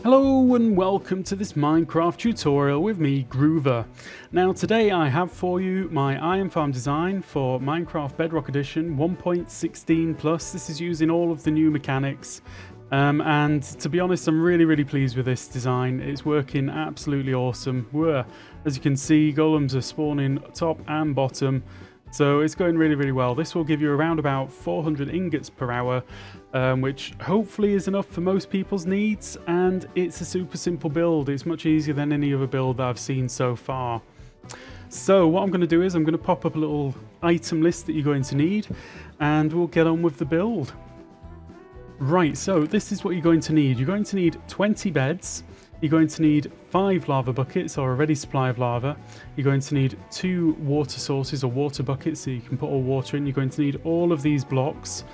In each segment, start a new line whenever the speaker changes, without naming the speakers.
Hello and welcome to this Minecraft tutorial with me, Groover. Now today I have for you my iron farm design for Minecraft Bedrock Edition 1.16 plus. This is using all of the new mechanics and to be honest I'm really pleased with this design. It's working absolutely awesome. As you can see, golems are spawning top and bottom. So it's going really well. This will give you around about 400 ingots per hour, which hopefully is enough for most people's needs, and it's a super simple build. It's much easier than any other build that I've seen so far. So what I'm going to do is I'm going to pop up a little item list that you're going to need, and we'll get on with the build. Right, so this is what you're going to need. You're going to need 20 beds. You're going to need 5 lava buckets or a ready supply of lava. You're going to need 2 water sources or water buckets so you can put all water in. You're going to need all of these blocks.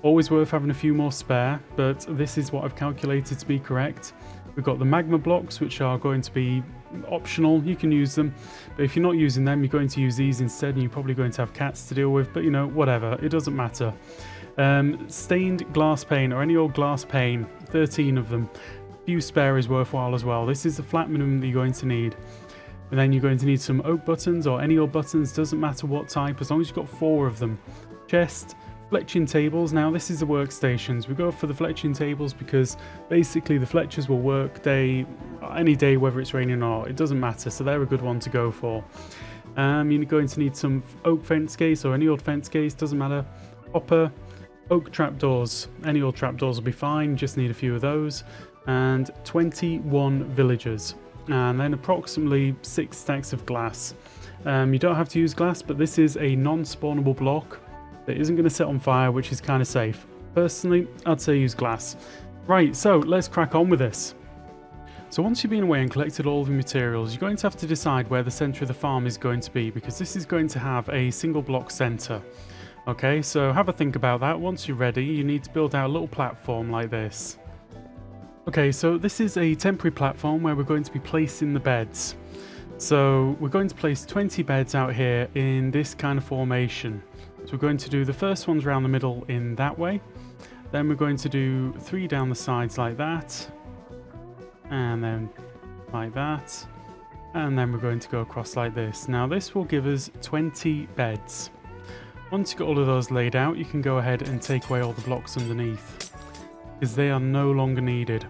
Always worth having a few more spare, but this is what I've calculated to be correct. We've got the magma blocks, which are going to be optional. You can use them, but if you're not using them, you're going to use these instead, and you're probably going to have cats to deal with, but you know, whatever, it doesn't matter. Stained glass pane or any old glass pane, 13 of them. Few spare is worthwhile as well. This is the flat minimum that you're going to need. And then you're going to need some oak buttons or any old buttons, doesn't matter what type, as long as you've got 4 of them. Chest, fletching tables. Now this is the workstations. We go for the fletching tables because basically the fletchers will work any day, whether it's raining or not, it doesn't matter, so they're a good one to go for. You're going to need some oak fence case or any old fence case, doesn't matter. Hopper, oak trapdoors, any old trapdoors will be fine, just need a few of those. And 21 villagers, and then approximately 6 stacks of glass. You don't have to use glass, but this is a non-spawnable block that isn't going to set on fire, which is kind of safe. Personally, I'd say use glass. Right, so let's crack on with this. So once you've been away and collected all the materials, you're going to have to decide where the centre of the farm is going to be, because this is going to have a single block centre. Okay, so have a think about that. Once you're ready, you need to build out a little platform like this. Okay, so this is a temporary platform where we're going to be placing the beds. So we're going to place 20 beds out here in this kind of formation. So we're going to do the first ones around the middle in that way. Then we're going to do 3 down the sides like that. And then like that. And then we're going to go across like this. Now this will give us 20 beds. Once you've got all of those laid out, you can go ahead and take away all the blocks underneath, because they are no longer needed.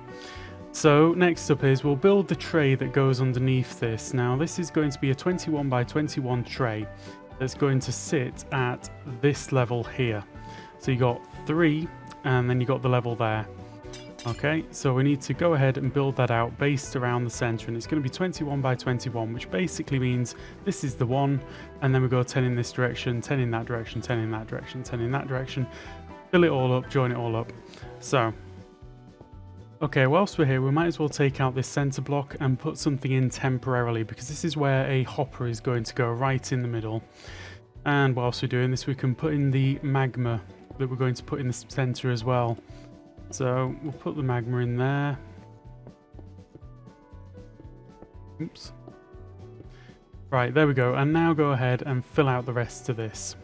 So next up is we'll build the tray that goes underneath this. Now this is going to be a 21 by 21 tray that's going to sit at this level here. So you got 3 and then you got the level there. Okay, so we need to go ahead and build that out based around the center, and it's going to be 21 by 21, which basically means this is the 1, and then we go 10 in this direction, 10 in that direction, 10 in that direction, 10 in that direction. Fill it all up, join it all up. So, okay, whilst we're here, we might as well take out this center block and put something in temporarily, because this is where a hopper is going to go, right in the middle. And whilst we're doing this, we can put in the magma that we're going to put in the center as well. So we'll put the magma in there. Oops. Right, there we go. And now go ahead and fill out the rest of this.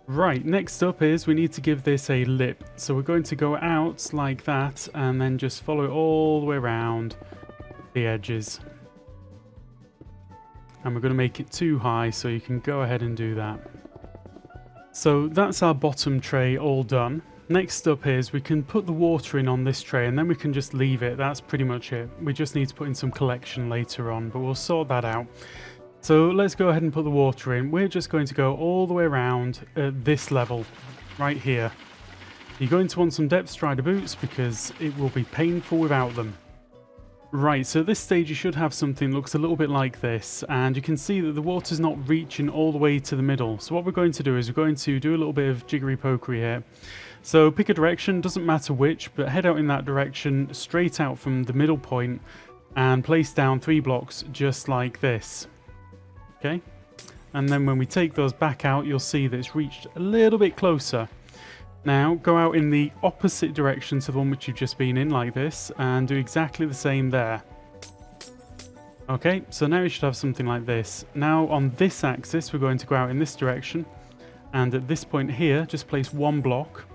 Right, next up is we need to give this a lip. So we're going to go out like that and then just follow it all the way around the edges. And we're going to make it too high, so you can go ahead and do that. So that's our bottom tray all done. Next up is we can put the water in on this tray, and then we can just leave it. That's pretty much it. We just need to put in some collection later on, but we'll sort that out. So let's go ahead and put the water in. We're just going to go all the way around at this level, right here. You're going to want some depth strider boots because it will be painful without them. Right, so at this stage you should have something that looks a little bit like this, and you can see that the water's not reaching all the way to the middle. So what we're going to do is we're going to do a little bit of jiggery pokery here. So pick a direction, doesn't matter which, but head out in that direction, straight out from the middle point, and place down 3 blocks just like this. Okay, and then when we take those back out, you'll see that it's reached a little bit closer. Now go out in the opposite direction to the one which you've just been in, like this, and do exactly the same there. Okay, so now you should have something like this. Now on this axis we're going to go out in this direction, and at this point here just place 1 block,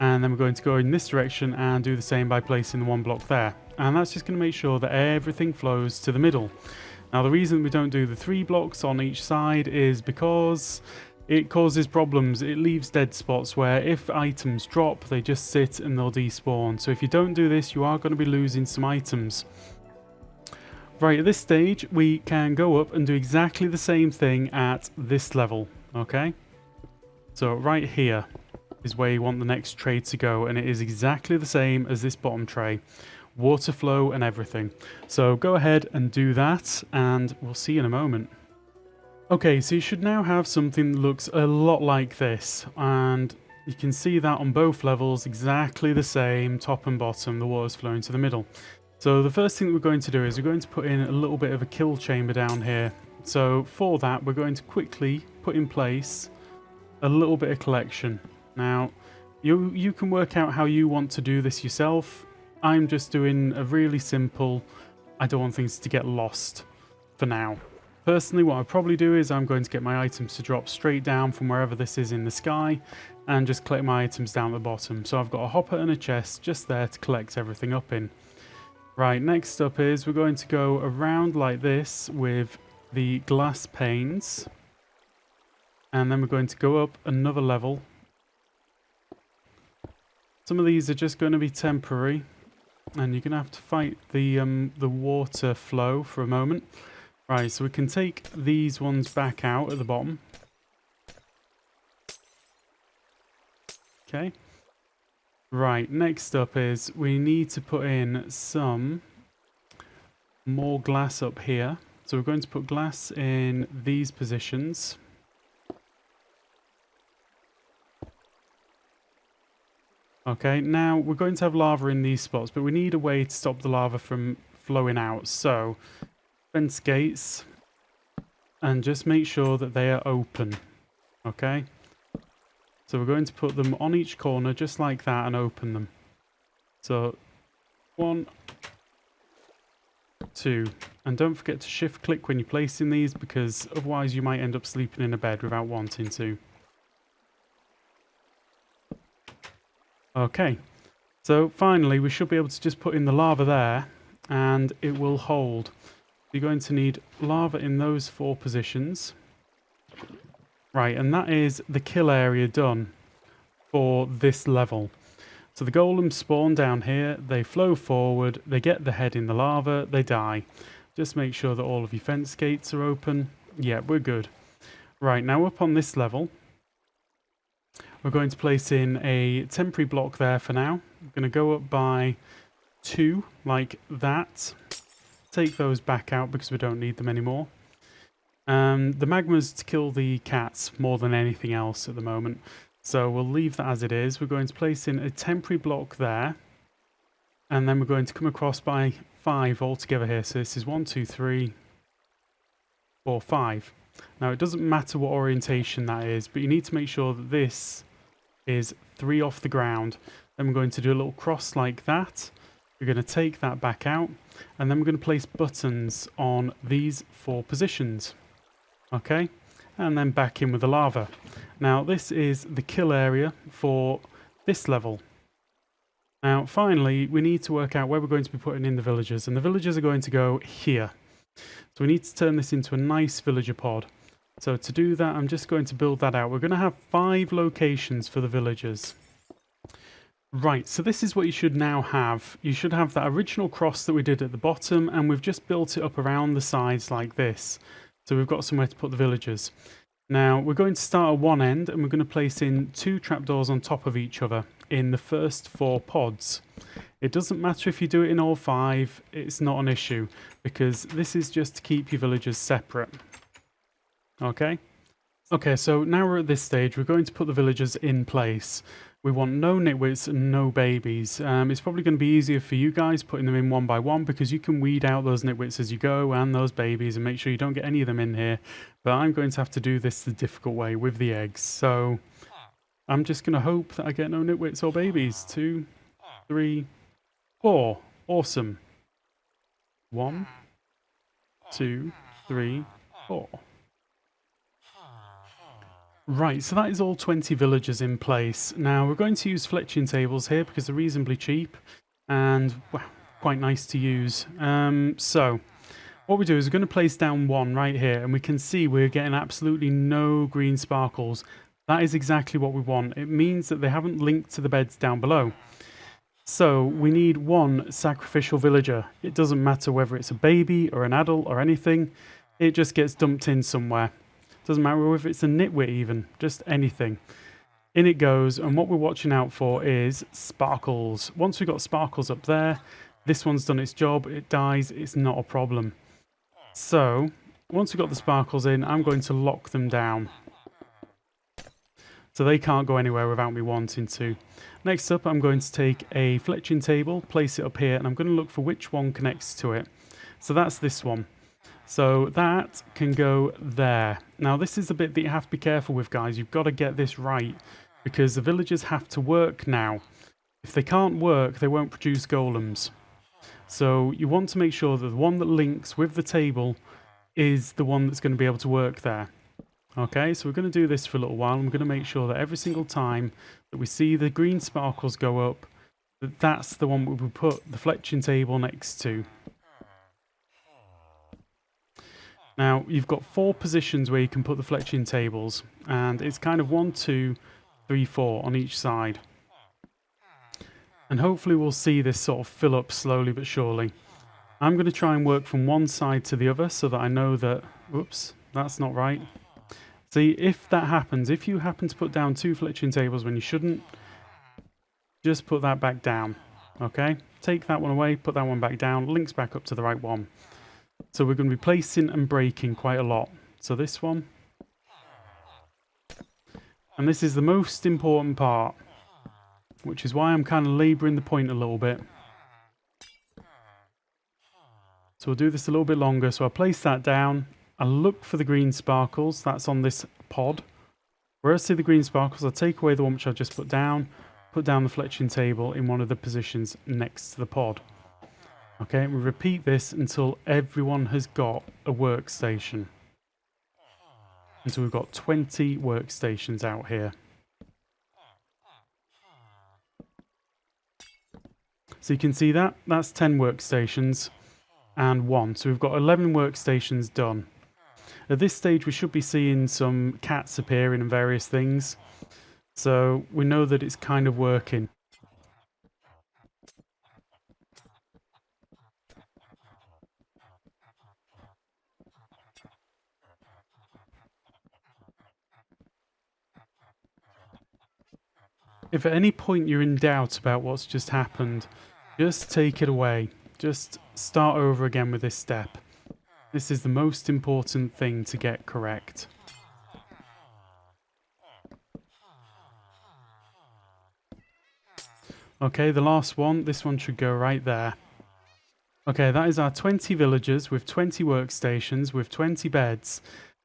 and then we're going to go in this direction and do the same by placing the 1 block there. and that's just going to make sure that everything flows to the middle. Now the reason we don't do the 3 blocks on each side is because it causes problems. It leaves dead spots where if items drop, they just sit and they'll despawn. So if you don't do this, you are going to be losing some items. Right, at this stage, we can go up and do exactly the same thing at this level, okay? So right here is where you want the next tray to go, and it is exactly the same as this bottom tray. Water flow and everything. So go ahead and do that, and we'll see you in a moment. Okay, so you should now have something that looks a lot like this, and you can see that on both levels, exactly the same, top and bottom, the water's flowing to the middle. So the first thing that we're going to do is we're going to put in a little bit of a kill chamber down here. So for that, we're going to quickly put in place a little bit of collection. Now, you can work out how you want to do this yourself. I'm just doing a really simple, I don't want things to get lost for now. Personally, what I'll probably do is I'm going to get my items to drop straight down from wherever this is in the sky and just collect my items down at the bottom. So I've got a hopper and a chest just there to collect everything up in. Right, next up is we're going to go around like this with the glass panes. And then we're going to go up another level. Some of these are just going to be temporary. And you're going to have to fight the water flow for a moment. Right, so we can take these ones back out at the bottom. Okay. Right, next up is we need to put in some more glass up here. So we're going to put glass in these positions. Okay, now we're going to have lava in these spots, but we need a way to stop the lava from flowing out. So, fence gates, and just make sure that they are open. Okay? So we're going to put them on each corner just like that and open them. So 1, 2, and don't forget to shift click when you're placing these because otherwise you might end up sleeping in a bed without wanting to. Okay, so finally we should be able to just put in the lava there and it will hold. You're going to need lava in those 4 positions. Right, and that is the kill area done for this level. So the golems spawn down here, they flow forward, they get the head in the lava, they die. Just make sure that all of your fence gates are open. Yeah, we're good. Right, now up on this level, we're going to place in a temporary block there for now. I'm going to go up by 2, like that. Take those back out because we don't need them anymore. The magma's to kill the cats more than anything else at the moment. So we'll leave that as it is. We're going to place in a temporary block there. And then we're going to come across by 5 altogether here. So this is 1, 2, 3, 4, 5. Now it doesn't matter what orientation that is, but you need to make sure that this is 3 off the ground. Then we're going to do a little cross like that. We're going to take that back out. And then we're going to place buttons on these 4 positions. Okay, and then back in with the lava. Now this is the kill area for this level. Now finally we need to work out where we're going to be putting in the villagers, and the villagers are going to go here. So we need to turn this into a nice villager pod. So to do that I'm just going to build that out. We're going to have 5 locations for the villagers. Right, so this is what you should now have. You should have that original cross that we did at the bottom, and we've just built it up around the sides like this. So we've got somewhere to put the villagers. Now we're going to start at one end and we're going to place in 2 trapdoors on top of each other in the first 4 pods. It doesn't matter if you do it in all 5, it's not an issue because this is just to keep your villagers separate. Okay? Okay, so now we're at this stage, we're going to put the villagers in place. We want no nitwits and no babies. It's probably going to be easier for you guys putting them in one by one because you can weed out those nitwits as you go and those babies and make sure you don't get any of them in here. But I'm going to have to do this the difficult way with the eggs. So I'm just going to hope that I get no nitwits or babies. 2, 3, 4. Awesome. 1, 2, 3, 4. Right, so that is all 20 villagers in place. Now we're going to use fletching tables here because they're reasonably cheap and well, quite nice to use. So what we do is we're going to place down one right here, and we can see we're getting absolutely no green sparkles. That is exactly what we want. It means that they haven't linked to the beds down below. So we need one sacrificial villager. It doesn't matter whether it's a baby or an adult or anything. It just gets dumped in somewhere. Doesn't matter if it's a nitwit even, just anything. In it goes, and what we're watching out for is sparkles. Once we've got sparkles up there, this one's done its job, it dies, it's not a problem. So, once we've got the sparkles in, I'm going to lock them down. So they can't go anywhere without me wanting to. Next up, I'm going to take a fletching table, place it up here, and I'm going to look for which one connects to it. So that's this one. So that can go there. Now this is the bit that you have to be careful with, guys. You've got to get this right, because the villagers have to work now. If they can't work, they won't produce golems. So you want to make sure that the one that links with the table is the one that's going to be able to work there. Okay, so we're going to do this for a little while, and we're going to make sure that every single time that we see the green sparkles go up, that's the one we will put the fletching table next to. Now, you've got 4 positions where you can put the fletching tables, and it's kind of 1, 2, 3, 4 on each side. And hopefully we'll see this sort of fill up slowly but surely. I'm going to try and work from one side to the other so that I know that... Oops, that's not right. See, if that happens, if you happen to put down 2 fletching tables when you shouldn't, just put that back down. Okay? Take that one away, put that one back down, links back up to the right one. So we're going to be placing and breaking quite a lot. So this one. And this is the most important part, which is why I'm kind of labouring the point a little bit. So we'll do this a little bit longer. So I'll place that down. I'll look for the green sparkles. That's on this pod. Where I see the green sparkles, I'll take away the one which I've just put down the fletching table in one of the positions next to the pod. Okay, we repeat this until everyone has got a workstation. And so we've got 20 workstations out here. So you can see that, that's 10 workstations and 1. So we've got 11 workstations done. At this stage we should be seeing some cats appearing and various things. So we know that it's kind of working. If at any point you're in doubt about what's just happened, just take it away. Just start over again with this step. This is the most important thing to get correct. Okay, the last one. This one should go right there. Okay, that is our 20 villagers with 20 workstations with 20 beds.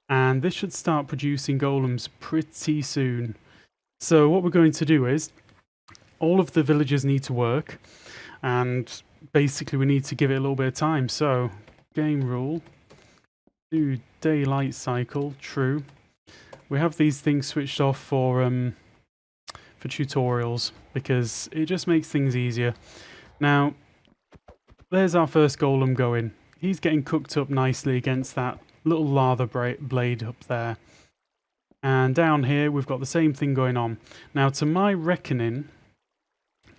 And this should start producing golems pretty soon. So what we're going to do is, all of the villagers need to work, and basically we need to give it a little bit of time. So, game rule, do daylight cycle, true. We have these things switched off for tutorials, because it just makes things easier. Now, there's our first golem going. He's getting cooked up nicely against that little lava blade up there. And down here, we've got the same thing going on. Now, to my reckoning,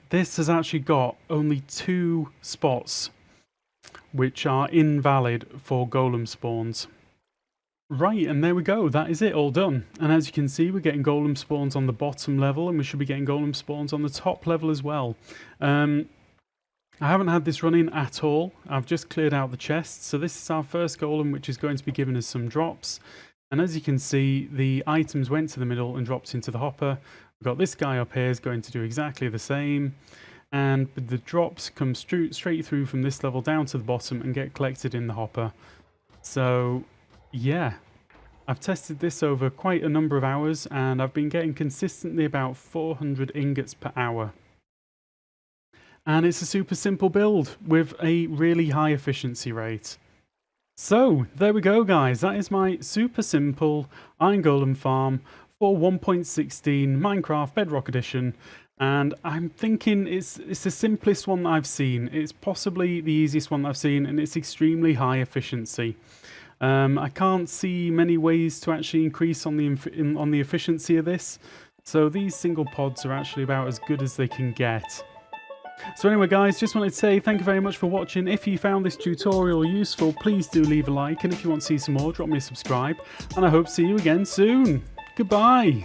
this has actually got only 2 spots which are invalid for golem spawns. Right, and there we go. That is it, all done. And as you can see, we're getting golem spawns on the bottom level, and we should be getting golem spawns on the top level as well. I haven't had this running at all. I've just cleared out the chests. So this is our first golem, which is going to be giving us some drops. And as you can see, the items went to the middle and dropped into the hopper. We've got this guy up here is going to do exactly the same. And the drops come straight through from this level down to the bottom and get collected in the hopper. So, yeah. I've tested this over quite a number of hours, and I've been getting consistently about 400 ingots per hour. And it's a super simple build with a really high efficiency rate. So, there we go, guys. That is my super simple iron golem farm for 1.16 Minecraft Bedrock Edition. And I'm thinking it's the simplest one that I've seen. It's possibly the easiest one that I've seen, and it's extremely high efficiency. I can't see many ways to actually increase on the efficiency of this. So these single pods are actually about as good as they can get. So anyway guys, just wanted to say thank you very much for watching. If you found this tutorial useful, please do leave a like, and if you want to see some more, drop me a subscribe, and I hope to see you again soon. Goodbye!